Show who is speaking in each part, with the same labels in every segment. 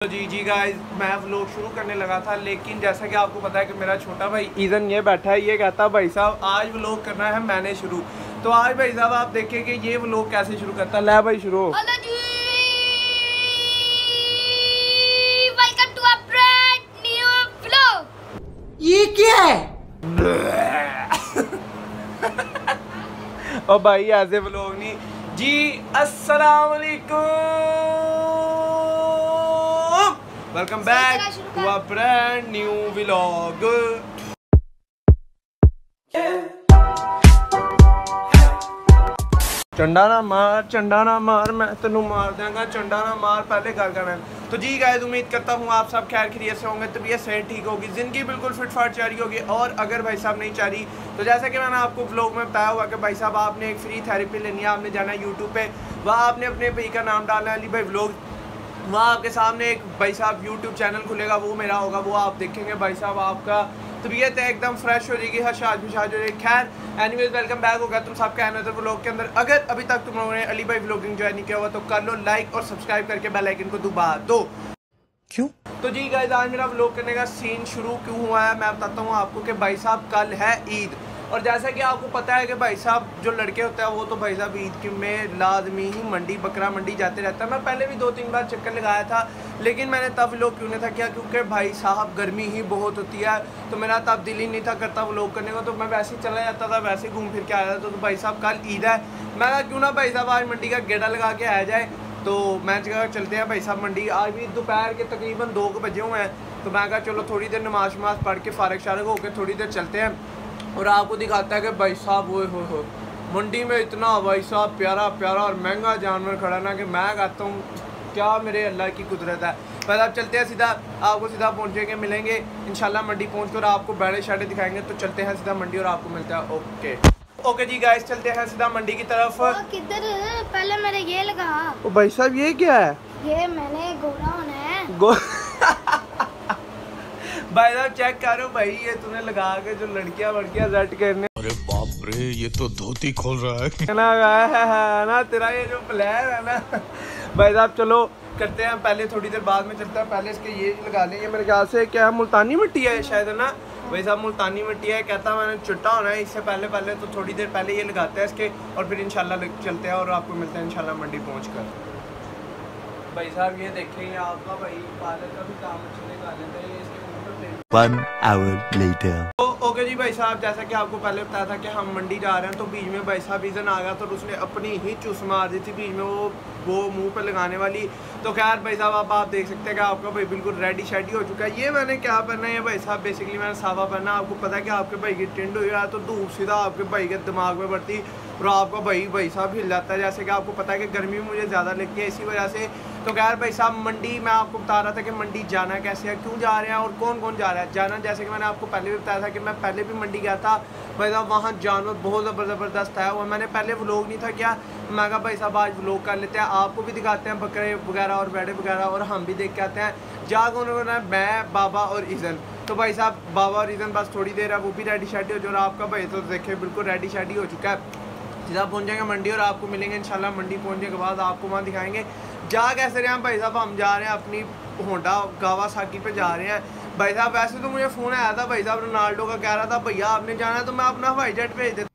Speaker 1: तो जी गाइस, मैं व्लॉग शुरू करने लगा था, लेकिन जैसा कि आपको पता है कि मेरा छोटा भाई ईजन ये बैठा है, ये कहता भाई साहब आज व्लॉग करना है मैंने शुरू। तो आज भाई साहब आप देखें कि ये व्लॉग कैसे शुरू करता है। ले भाई शुरू।
Speaker 2: Welcome to a brand new vlog.
Speaker 3: ये क्या है?
Speaker 1: और भाई ऐसे व्लॉग नहीं जी। अस्सलाम वालेकुम, welcome back to a brand new vlog. चंडा ना मार, मैं तेनू मार देंगा, चंडा ना मार, पहले घर करना है। तो जी गाइस, उम्मीद करता हूँ आप सब खैर खैरियत से होंगे, तबीयत सेहत ठीक होगी, ज़िंदगी बिल्कुल फिट फाट जा रही होगी। और अगर भाई साहब नहीं चाह रही तो जैसा कि मैंने आपको व्लॉग में बताया हुआ कि भाई साहब आपने एक फ्री थेरेपी लेनी है, आपने जाना है यूट्यूब पे, वहाँ आपने अपने भाई का नाम डालना है अली भाई व्लॉग। वहाँ आपके सामने एक भाई साहब यूट्यूब चैनल खुलेगा, वो मेरा होगा, वो आप देखेंगे भाई साहब, आपका तबीयत है एकदम फ्रेश हो जाएगी, हशाज मिशाज हो जाएगी। खैर एनीवेज, वेलकम बैक होगा तुम सबका अनदर व्लॉग के अंदर। अगर अभी तक तुम लोगों ने अली भाई व्लॉगिंग ज्वाइन नहीं किया हुआ तो कर लो लाइक और सब्सक्राइब करके बेल आइकन को दबा दो।
Speaker 3: क्यों?
Speaker 1: तो जी गाइस, आज मेरा व्लॉग करने का सीन शुरू क्यों हुआ है मैं बताता हूँ आपको कि भाई साहब कल है ईद, और जैसा कि आपको पता है कि भाई साहब जो लड़के होते हैं वो तो भाई साहब ईद में लाजमी ही मंडी बकरा मंडी जाते रहता है। मैं पहले भी 2-3 बार चक्कर लगाया था, लेकिन मैंने तब व्लॉग क्यों नहीं था किया, क्योंकि भाई साहब गर्मी ही बहुत होती है, तो मेरा तब दिल ही नहीं था करता व्लॉग करने को, तो मैं वैसे ही चला जाता था, वैसे ही घूम फिर के आया था। तो भाई साहब कल ईद है, मैं कहा क्यों ना भाई साहब आज मंडी का गेड़ा लगा के आया जाए। तो मैं कहा चलते हैं भाई साहब मंडी। आज भी दोपहर के तकरीबन 2 बजे हुए हैं, तो मैं कहा चलो थोड़ी देर नमाज शमाज पढ़ के फारग शारग होकर थोड़ी देर चलते हैं और आपको दिखाता है कि भाई साहब वो मंडी में इतना भाई साहब प्यारा प्यारा और महंगा जानवर खड़ा ना कि मैं कहता हूँ क्या मेरे अल्लाह की कुदरत है। पहले आप चलते हैं सीधा, आपको सीधा पहुँचेंगे, मिलेंगे इंशाल्लाह मंडी पहुँच कर आपको बैड़े शाड़े दिखाएंगे। तो चलते हैं सीधा मंडी और आपको मिलता है। ओके जी गाइस, चलते हैं सीधा मंडी की तरफ।
Speaker 2: किधर? पहले मेरे ये लगा।
Speaker 1: ओ भाई साहब ये क्या है?
Speaker 2: ये मैंने गोरा होना है।
Speaker 1: भाई साहब चेक करो भाई, ये तूने लगा के जो लड़कियां सेट करने।
Speaker 4: अरे बाप रे, ये तो धोती खोल रहा है
Speaker 1: ना तेरा ये जो प्लान है ना। भाई साहब चलो करते हैं, पहले थोड़ी देर बाद में चलता है, पहले इसके ये लगा लेंगे। मेरे ख्याल से क्या मुल्तानी मिट्टी है शायद, है ना भाई साहब, मुल्तानी मिट्टी है। कहता मैंने चिट्टा होना है इससे पहले तो थोड़ी देर पहले ये लगाते हैं इसके, और फिर इंशाल्लाह चलते हैं और आपको मिलते हैं इंशाल्लाह मंडी पहुँच। भाई साहब ये देखेंगे आपका भाई पार्लर का भी काम अच्छे लगा लेते हैं।
Speaker 4: 1 hour later।
Speaker 1: ओके जी भाई साहब, जैसा कि आपको पहले बताया था कि हम मंडी जा रहे हैं, तो बीच में भाई साहब ईजन आ गया, तो उसने अपनी ही चुस मार दी थी बीच में वो मुंह पे लगाने वाली। तो खैर भाई साहब अब आप देख सकते हैं कि आपका भाई बिल्कुल रेडी शेडी हो चुका है। ये मैंने क्या पहना है भाई साहब, बेसिकली मैंने सावा पहना। आपको पता है कि आपके भाई की टिंड हो रहा है तो धूप सीधा आपके भाई के दिमाग में बढ़ती और आपका भाई साहब हिल जाता है। जैसे कि आपको पता है कि गर्मी मुझे ज़्यादा लगती है इसी वजह से। तो खैर भाई साहब मंडी मैं आपको बता रहा था कि मंडी जाना कैसे है, क्यों जा रहे हैं और कौन कौन जा रहा है। जाना जैसे कि मैंने आपको पहले भी बताया था कि मैं पहले भी मंडी गया था भाई साहब, वहाँ जानवर बहुत ज़बरदस्त है। और मैंने पहले व्लॉग नहीं था किया, मैं कहा भाई साहब आज व्लॉग कर लेते हैं, आपको भी दिखाते हैं बकरे वगैरह और बैडे वगैरह, और हम भी देख के आते हैं। जा कौन है? मैं, बाबा और ईजन। तो भाई साहब बाबा और ईजन बस थोड़ी देर है, वो भी रेडी शेडी हो जाए, और आपका भाई तो देखे बिल्कुल रेडी शेडी हो चुका है। सीधा पहुँच जाएंगे मंडी और आपको मिलेंगे इंशाल्लाह। मंडी पहुँचने के बाद आपको वहाँ दिखाएंगे जा कैसे रहे हैं भाई साहब। हम जा रहे हैं अपनी होंडा कावासाकी पे जा रहे हैं भाई साहब। वैसे तो मुझे फ़ोन आया था भाई साहब रोनाल्डो का, कह रहा था भैया आपने जाना है तो मैं अपना हवाई जट भेज देता,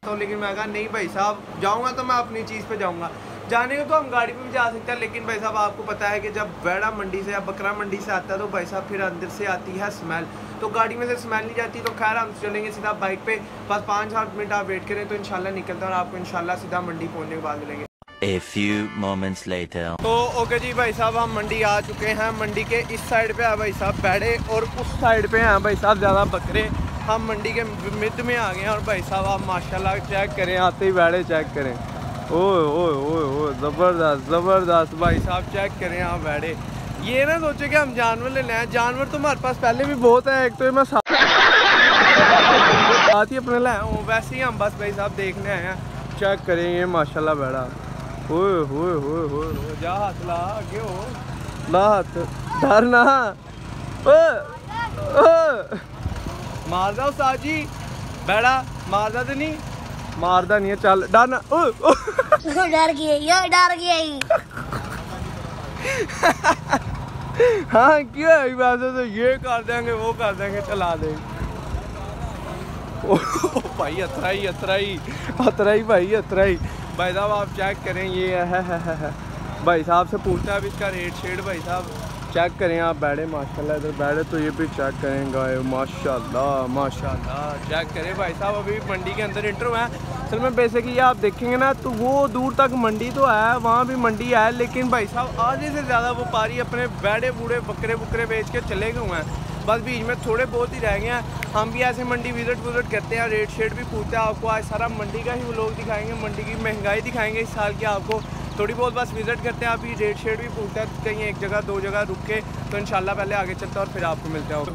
Speaker 1: तो लेकिन मैं कहा नहीं भाई साहब, जाऊँगा तो मैं अपनी चीज़ पे जाऊँगा। जाने को तो हम गाड़ी पे भी जा सकते हैं, लेकिन भाई साहब आपको पता है कि जब बैड़ा मंडी से या बकरा मंडी से आता है तो भाई साहब फिर अंदर से आती है स्मेल, तो गाड़ी में से स्मेल नहीं जाती। तो खैर हम चलेंगे सीधा बाइक पे, बस 5-7 मिनट आप वेट करें तो इंशाल्लाह निकलते हैं और आपको इंशाल्लाह सीधा मंडी पहुंचने के बाद मिलेंगे।
Speaker 4: A few moments later।
Speaker 1: तो ओके जी भाई साहब, हम मंडी आ चुके हैं। मंडी के इस साइड पे है भाई साहब बैड़े और उस साइड पे हैं भाई साहब ज़्यादा बकरे। हम मंडी के मिड में आ गए हैं और भाई साहब आप माशाल्लाह चेक करें, आते ही बैड़े चेक करें, ओए ज़बरदस्त भाई साहब चेक करें आप बैड़े। ये ना सोचे कि हम जानवर लेने आए, जानवर तो हमारे पास पहले भी बहुत है। एक तो मैं साथ ही अपने लाया हूँ, वैसे ही हम बस भाई साहब देखने आए हैं। चेक करें ये माशाल्लाह बैड़ा, जा हाथ ला, आगे हो ला हाथ, डरना मार दो साजी बैड़ा, मारदा तो नहीं, मारदा नहीं है, चल डरना।
Speaker 2: डर गया।
Speaker 1: हाँ क्यों है वैसे तो ये कर देंगे वो कर देंगे चला देंगे। ओ भाई अतराई भाई साहब आप चेक करें ये है भाई साहब से पूछते हैं अब इसका रेट शेड। भाई साहब चेक करें आप बैठे माशाल्लाह, इधर बैठे तो ये भी चेक करें गाय माशाल्लाह चेक करें भाई साहब। अभी मंडी के अंदर इंटर हुआ है। असल में बेसिकली ये आप देखेंगे ना तो वो दूर तक मंडी तो है, वहाँ भी मंडी है, लेकिन भाई साहब आधे से ज़्यादा व्यापारी अपने बैठे बूढ़े बकरे बेच के चले गए हुए हैं। बस बीच में थोड़े बहुत ही रह गए हैं। हम भी ऐसे मंडी विज़िट करते हैं, रेट शेड भी पूछते हैं आपको। आज सारा मंडी का ही व्लॉग दिखाएंगे, मंडी की महंगाई दिखाएंगे इस साल की आपको। थोड़ी बहुत बस विज़िट करते हैं, अभी रेट शेड भी पूछते हैं कहीं एक जगह दो जगह रुक के, तो इंशाल्लाह पहले आगे चलते हैं और फिर आपको मिलते हैं। हो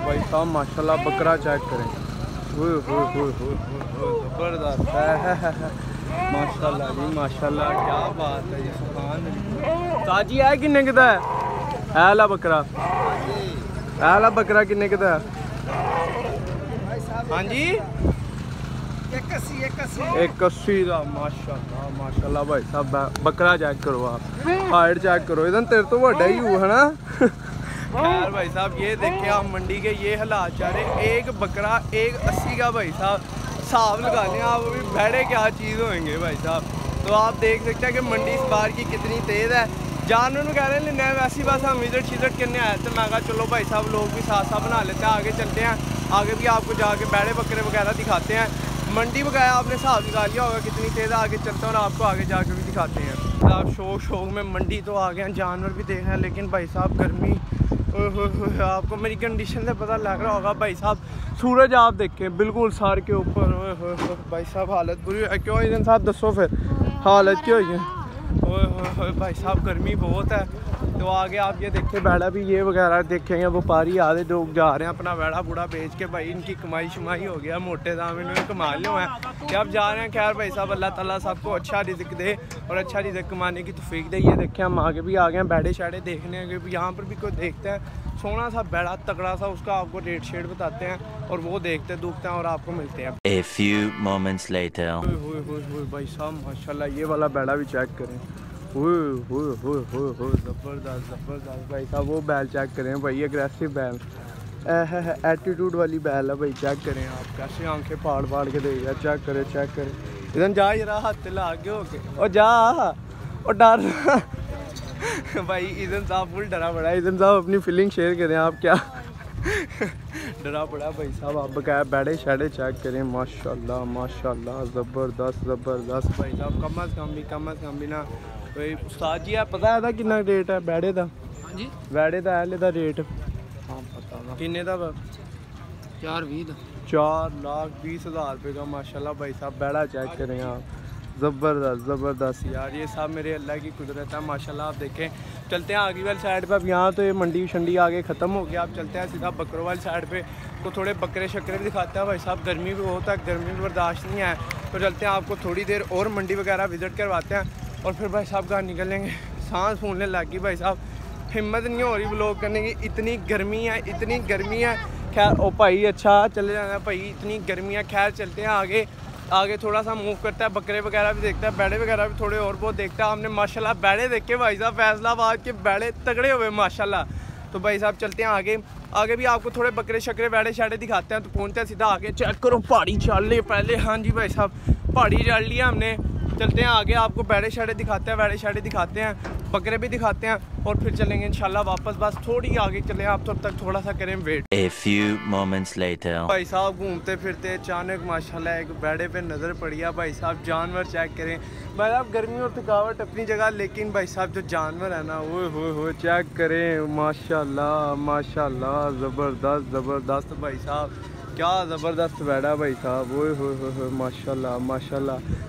Speaker 1: भाई साहब माशाल्लाह बकरा चेक करें, ज़बरदस्त है माशाल्लाह जी माशाल्लाह, क्या बात है जी सुभान अल्लाह। ताजी है किन्ने किदा है ला बकरा, ला बकरा किन्ने किदा है? हाँ जी 81 का माशाल्लाह भाई साहब। बकरा चेक करो आप, हाइट चेक करो, इधर तेरे तो बड़ा ही है ना। खैर भाई साहब ये देखिए आप मंडी के ये हालात चाह रहे, एक बकरा 180 का भाई साहब। हिसाब लगा लें आप अभी बैठे क्या चीज़ होंगे भाई साहब। तो आप देख सकते हैं कि मंडी इस बार की कितनी तेज़ है। जानवर कह रहे हैं वैसी बस हम विजिट करने आए थे। मैं कहा चलो भाई साहब लोग भी साथ साथ बना लेते हैं, आगे चलते हैं, आगे भी आपको जाके बैठे बकरे वगैरह दिखाते हैं। मंडी वगैरह आपने हिसाब निकाल लिया होगा कितनी तेज़, आगे चलते हैं और आपको आगे जाके भी दिखाते हैं। आप शौक में मंडी तो आ गए हैं, जानवर भी देख रहे हैं, लेकिन भाई साहब गर्मी आपको मेरी कंडीशन से पता लग रहा होगा भाई साहब। सूरज आप देखें बिल्कुल सर के ऊपर, भाई साहब हालत बुरी है। क्यों इंजन साहब दसो फिर हालत क्या हुई है? भाई साहब गर्मी बहुत है। तो आगे आप ये देखिए बैड़ा भी ये वगैरह देखेंगे, व्यापारी आधे लोग जा रहे हैं अपना बैड़ा बूढ़ा बेच के। भाई इनकी कमाई शुमाई हो गया, मोटे दाम इन्होंने कमा लिया है कि अब जा रहे हैं। खैर भाई साहब अल्लाह ताला सबको अच्छा रिज़्क दे और अच्छा रिज़्क कमाने की तौफीक दे। ये देखें हम आगे भी आ गए हैं बैड़े शैडे देखने के, यहाँ पर भी कोई देखते हैं सोना सा बैड़ा तगड़ा सा, उसका आपको रेट शेड बताते हैं और वो देखते दुखते हैं और आपको मिलते हैं।
Speaker 4: A few moments later.
Speaker 1: भाई साहब माशाल्लाह ये वाला बैड़ा भी चेक करें, जबरदस्त भाई साहब। वो बैल चेक करें भाई, एग्रेसिव बैल, एटीट्यूड वाली बैल है भाई। चेक करें आप कैसे आंखें फाड़ के देगा। चेक करें इधर जा जरा हाथ ला के होके और जा और डर भाई इधर साहब फुल डरा पड़ा है। इधर साहब अपनी फीलिंग शेयर करें आप, क्या डरा पड़ा भाई साहब। आप बकाया बैठे शैडे चेक करें माशाल्लाह ज़बरदस्त भाई साहब। कम अज़ कम भी ना भाई उस्ताद जी आप पता है कितना रेट है बैड़े का? हाँ जी बैड़े का एले का रेट हाँ पता किन्ने का? 4,20,000 रुपये का माशाल्लाह भाई साहब। बैड़ा चेक करें आप, ज़बरदस्त यार। ये सब मेरे अल्लाह की कुदरत है माशाल्लाह। आप देखें चलते हैं आगे वाली साइड पे। अब यहाँ तो ये मंडी शंडी आगे ख़त्म हो गया। आप चलते हैं सीधा बकरों वाली साइड पे, तो थोड़े बकरे शक्रे भी दिखाते हैं भाई साहब। गर्मी भी बहुत है, गर्मी भी बर्दाश्त नहीं है, तो चलते हैं आपको थोड़ी देर और मंडी वगैरह विज़िट करवाते हैं और फिर भाई साहब घर निकलेंगे। सांस फूलने लगी भाई साहब, हिम्मत नहीं हो रही व्लॉग करने की, इतनी गर्मी है। खैर ओ भाई अच्छा चले जाना भाई, इतनी गर्मी है। खैर चलते हैं आगे थोड़ा सा मूव करता है, बकरे वगैरह भी देखता है, बैड़े वगैरह भी थोड़े और बहुत देखता है। हमने माशाल्लाह बैड़े देखे भाई साहब, फैसलाबाद के बैड़े तगड़े हुए माशाल्लाह। तो भाई साहब चलते हैं आगे भी आपको थोड़े बकरे शकरे बैड़े शैडे दिखाते हैं। तो पहुँचते हैं सीधा आगे। चेक करो पहाड़ी चल ली पहले। हाँ जी भाई साहब पहाड़ी चल लिया हमने। चलते हैं आगे आपको बैड़े शैडे दिखाते हैं, बकरे भी दिखाते हैं और फिर चलेंगे इंशाल्लाह वापस। बस थोड़ी आगे चले आप, तब तक थोड़ा सा करें wait.
Speaker 4: A few moments later.
Speaker 1: भाई साहब घूमते फिरते अचानक माशाल्लाह एक बैड़े पे नज़र पड़ी है भाई साहब। जानवर चेक करें भाई साहब, गर्मी और थकावट अपनी जगह, लेकिन भाई साहब जो जानवर है ना वो चेक करें माशाल्लाह ज़बरदस्त भाई साहब। क्या ज़बरदस्त बैठा भाई साहब, वो माशाल्लाह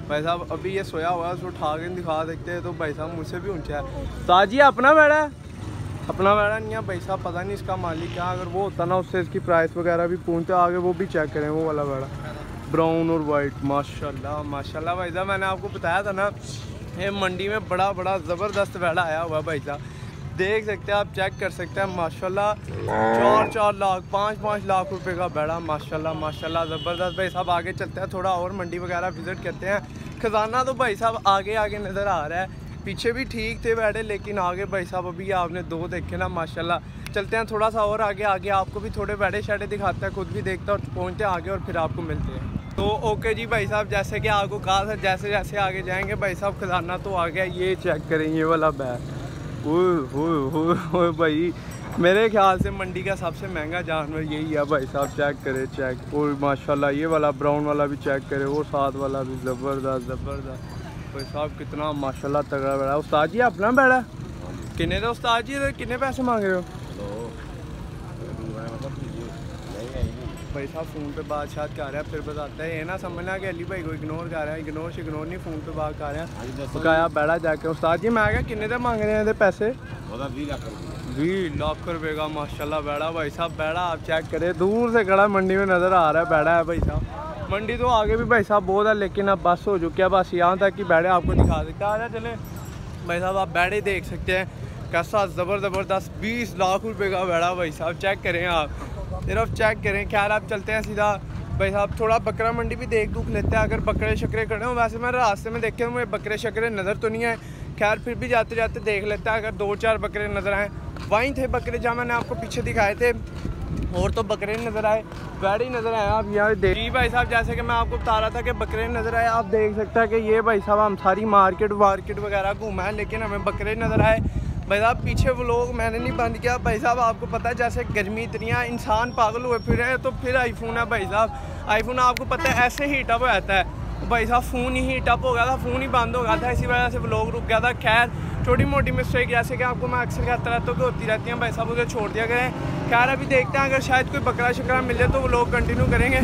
Speaker 1: भाई साहब। अभी ये सोया हुआ है, उसको उठा के दिखा सकते हैं तो भाई साहब मुझसे भी ऊंचा है। ताजी अपना बैठा नहीं है भाई साहब, पता नहीं इसका मालिक क्या। अगर वो होता ना उससे इसकी प्राइस वगैरह भी पूछते आगे, वो भी चेक करें वो वाला बैठा ब्राउन और वाइट माशाल्लाह भाई साहब। मैंने आपको बताया था ना ये मंडी में बड़ा ज़बरदस्त बैठा आया हुआ भाई साहब। देख सकते हैं आप, चेक कर सकते हैं माशाल्लाह। 4 लाख 5 लाख रुपए का बैड़ा माशाल्लाह ज़बरदस्त भाई साहब। आगे चलते हैं थोड़ा और मंडी वगैरह विज़िट करते हैं। ख़जाना तो भाई साहब आगे नज़र आ रहा है, पीछे भी ठीक थे बैठे, लेकिन आगे भाई साहब अभी आपने 2 देखे ना माशाल्लाह। चलते हैं थोड़ा सा और आगे, आगे आपको भी थोड़े बैठे शैडे दिखाते हैं, खुद भी देखते हैं और पहुँचते हैं आगे और फिर आपको मिलते हैं। तो ओके जी भाई साहब, जैसे कि आपको कहा था जैसे जैसे आगे जाएंगे भाई साहब खजाना तो आ गया। ये चेक करें ये वाला बैग, ओह भाई मेरे ख्याल से मंडी का सबसे महंगा जानवर यही है भाई साहब। चेक करें चेक, और माशाल्लाह ये वाला ब्राउन वाला भी चेक करें, वो साथ वाला भी ज़बरदस्त ज़बरदस्त भाई साहब, कितना माशाल्लाह तगड़ा बैठा। उस्ताद जी अपना बैठा किन्ने का उस्ताद जी, किन्ने पैसे मांग रहे हो भाई साहब? फ़ोन पे बात शायद कर रहा है, फिर बताता है ये ना समझना कि अली भाई को इग्नोर कर रहा है, इग्नोर नहीं, फ़ोन पे बात कर रहा है। तो क्या बैठा जाके उस्ताद जी मैं क्या किन्ने का मांग रहे हैं पैसे? 20 लाख रुपए का माशाल्लाह बैठा भाई साहब। बैठा आप चेक करें, दूर से खड़ा मंडी में नज़र आ रहा है, बैठा है भाई साहब। मंडी तो आगे भी भाई साहब बहुत है, लेकिन अब बस हो चुकी है, बस यहाँ तक कि बैठे आपको दिखा देते हैं। आ चले भाई साहब, आप बैठे देख सकते हैं कैसा ज़बरदस्त 20 लाख रुपए का बैठा भाई साहब। चेक करें आप, सिर्फ चेक करें। खैर आप चलते हैं सीधा भाई साहब, थोड़ा बकरा मंडी भी देख दुख लेते हैं, अगर बकरे शकरे खड़े हों। वैसे मैं रास्ते में देखे मुझे बकरे शकरे नज़र तो नहीं आए, खैर फिर भी जाते जाते देख लेते हैं, अगर 2-4 बकरे नज़र आए। वहीं थे बकरे जहाँ मैंने आपको पीछे दिखाए थे, और तो बकरे नज़र आए, बैड़ी नज़र आए। आप यहाँ देखिए भाई साहब, जैसे कि मैं आपको बता रहा था कि बकरे नज़र आए, आप देख सकते हैं कि ये भाई साहब हम सारी मार्केट वगैरह घूमा है, लेकिन हमें बकरे नज़र आए भाई साहब। पीछे वो लोग मैंने नहीं बंद किया भाई साहब, आपको पता है जैसे गर्मी इतनी है, इंसान पागल हुए फिर है, तो फिर आईफोन है भाई साहब। आईफोन आपको पता है ऐसे हीटअप हो जाता है भाई साहब, फ़ोन ही हीटअप हो गया था, फ़ोन ही बंद हो गया था, इसी वजह से वो लोग रुक गया था। खैर छोटी मोटी मिस्टेक जैसे कि आपको मैं अक्सर कहता रहता हूँ कि होती रहती हैं भाई साहब, उसे छोड़ दिया करें। खैर अभी देखते हैं, अगर शायद कोई बकरा शकरा मिल जाए तो वो लोग कंटिन्यू करेंगे,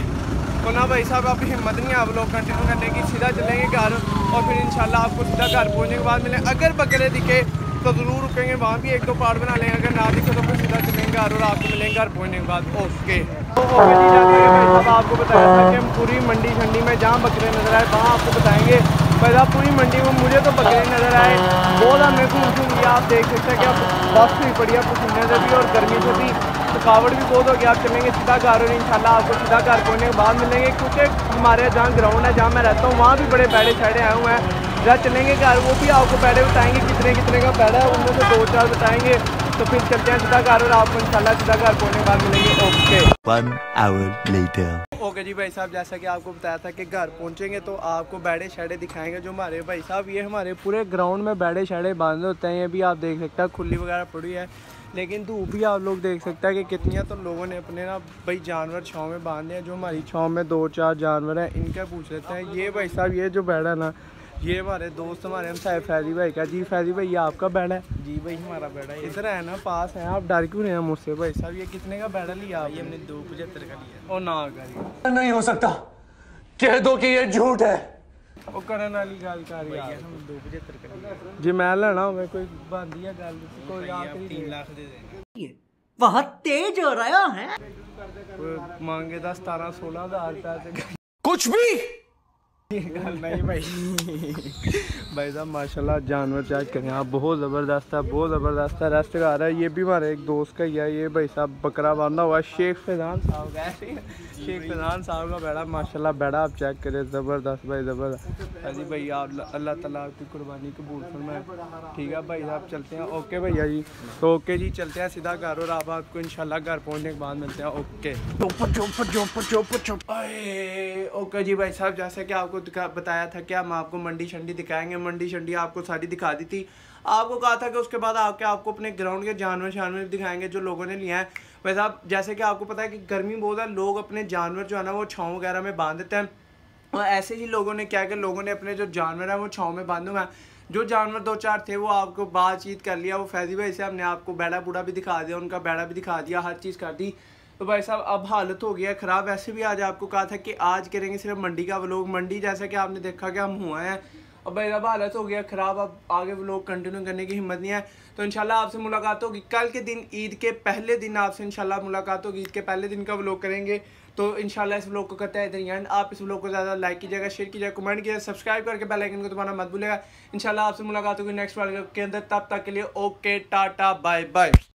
Speaker 1: वरना भाई साहब आपकी हिम्मत नहीं है आप लोग कंटिन्यू करने की। सीधा चलेंगे घर और फिर इंशाल्लाह आपको सीधा घर पहुँचने के बाद मिलें। अगर बकरे दिखे तो ज़रूर रुकेंगे, वहाँ भी 1-2 पार्ट बना लेंगे, अगर ना दिखे तो फिर सीधा चलेंगे घर और आपको मिलेंगे घर पहुँचने के बाद। ओके तो ओके जी, जैसे कि भाई साहब आपको बताया था कि हम पूरी मंडी शंडी में जहाँ बकरे नज़र आए वहाँ आपको बताएंगे भाई साहब। पूरी मंडी में मुझे तो बकरे नज़र आए, बहुत हमें घूम लिया। आप देख सकते हैं कि अब बस हुई पड़ी है पसीने से भी और गर्मी से भी, थकावट भी बहुत हो गया। आप चलेंगे सीधा घर और इंशाल्लाह आपको सीधा घर पहुँचने के बाद मिलेंगे, क्योंकि हमारे जहाँ ग्राउंड है जहाँ मैं रहता हूँ वहाँ भी बड़े बैठे शैडे आए हुए हैं। जहाँ चलेंगे घर वो भी आपको बैठे बताएंगे कितने का बैठा है, उनमें से 2-4 बताएंगे। तो फिर चलते हैं सीधा घर और आपको इंशाल्लाह सीधा घर पहुँचने के बाद मिलेंगे। Okay
Speaker 4: 1 hour later.
Speaker 1: ओके जी भाई साहब, जैसा कि आपको बताया था कि घर पहुंचेंगे तो आपको बैठे शैडे दिखाएंगे जो हमारे भाई साहब, ये हमारे पूरे ग्राउंड में बैठे शैडे बांधे होते हैं। ये भी आप देख सकते हैं खुली वगैरह पड़ी है, लेकिन धूप भी आप लोग देख सकते हैं कि कितनी है। तो लोगों ने अपने ना भाई जानवर छाँव में बांधे हैं, जो हमारी छाँव में 2-4 जानवर हैं, इनका पूछ लेते हैं। ये भाई साहब ये जो बैठा है ना, ये हमारे दोस्त हमारे हम साहब फैजी भाई का। जी फैजी भाई ये आपका बैठा है?
Speaker 5: जी भाई हमारा बैठा है,
Speaker 1: इधर है ना पास है, आप डर क्यों रहे हैं मुझसे भाई साहब? ये कितने का बैठा लिया आप?
Speaker 5: ये हमने 275 का लिया।
Speaker 1: और ना करिए,
Speaker 3: नहीं हो सकता, कह दो कि ये झूठ है।
Speaker 1: वो करने वाली गल कर
Speaker 5: भैया
Speaker 1: यार,
Speaker 5: हम 275 का लिया।
Speaker 1: जी मैं लेना होवे कोई बांधी है गल, कोई
Speaker 5: भैया
Speaker 1: आखिरी
Speaker 5: 3 लाख दे देंगे।
Speaker 3: बहुत तेज हो रहा है।
Speaker 1: कोई मांगे 10-17-16 हज़ार पैसे
Speaker 3: कुछ भी
Speaker 1: नहीं भाई। भाई साहब माशाल्लाह जानवर चेक करें आप, बहुत ज़बरदस्त है, बहुत ज़बरदस्त है। रेस्ट कर रहा है। ये भी हमारे एक दोस्त का ही है, ये भाई साहब बकरा बांधा हुआ है, शेख फैजान साहब का है। शेख फैजान साहब का बैठा माशाल्लाह बैठा, आप चेक करें ज़बरदस्त भाई ज़बरदस्त। अजी भैया आप अल्लाह ताला आपकी कुर्बानी कबूल फरमाए। ठीक है भाई साहब चलते हैं। ओके भैया जी, तो ओके जी चलते हैं सीधा घर और आप आपको इंशाल्लाह घर पहुँचने के बाद मिलते हैं। ओके ओके जी भाई साहब, जैसे कि आपको बताया था कि हम आपको मंडी शंडी दिखाएंगे, मंडी शंडी आपको सारी दिखा दी थी। आपको कहा था कि उसके बाद आके आपको अपने ग्राउंड के जानवर शानवर दिखाएंगे जो लोगों ने लिया है। वैसे आप जैसे कि आपको पता है कि गर्मी बहुत है, लोग अपने जानवर जो है ना वो छाँव वगैरह में बांध देते हैं, और ऐसे ही लोगों ने क्या कि लोगों ने अपने जो जानवर है वो छाँव में बांधे हुए हैं। जो जानवर 2-4 थे वो आपको बातचीत कर लिया, वो फैजी भाई से हमने आपको बैड़ा बूढ़ा भी दिखा दिया, उनका बैड़ा भी दिखा दिया, हर चीज़ कर दी। तो भाई साहब अब हालत हो गया ख़राब। वैसे भी आज आपको कहा था कि आज करेंगे सिर्फ मंडी का व्लॉग, मंडी जैसा कि आपने देखा कि हम हुए हैं। और भाई अब हालत हो गया ख़राब, अब आगे व्लॉग कंटिन्यू करने की हिम्मत नहीं है। तो इंशाल्लाह आपसे मुलाकात होगी कल के दिन, ईद के पहले दिन आपसे इंशाल्लाह मुलाकात होगी। ईद के पहले दिन का व्लॉग करेंगे। तो इंशाल्लाह इस व्लॉग को करते हैं इधर एंड। आप इस व्लॉग को ज़्यादा लाइक कीजिएगा, शेयर कीजिएगा, कमेंट कीजिएगा, सब्सक्राइब करके बेल आइकन को दबाना मत भूलिएगा। इंशाल्लाह आपसे मुलाकात होगी नेक्स्ट व्लॉग के अंदर। तब तक के लिए ओके टाटा बाय बाय।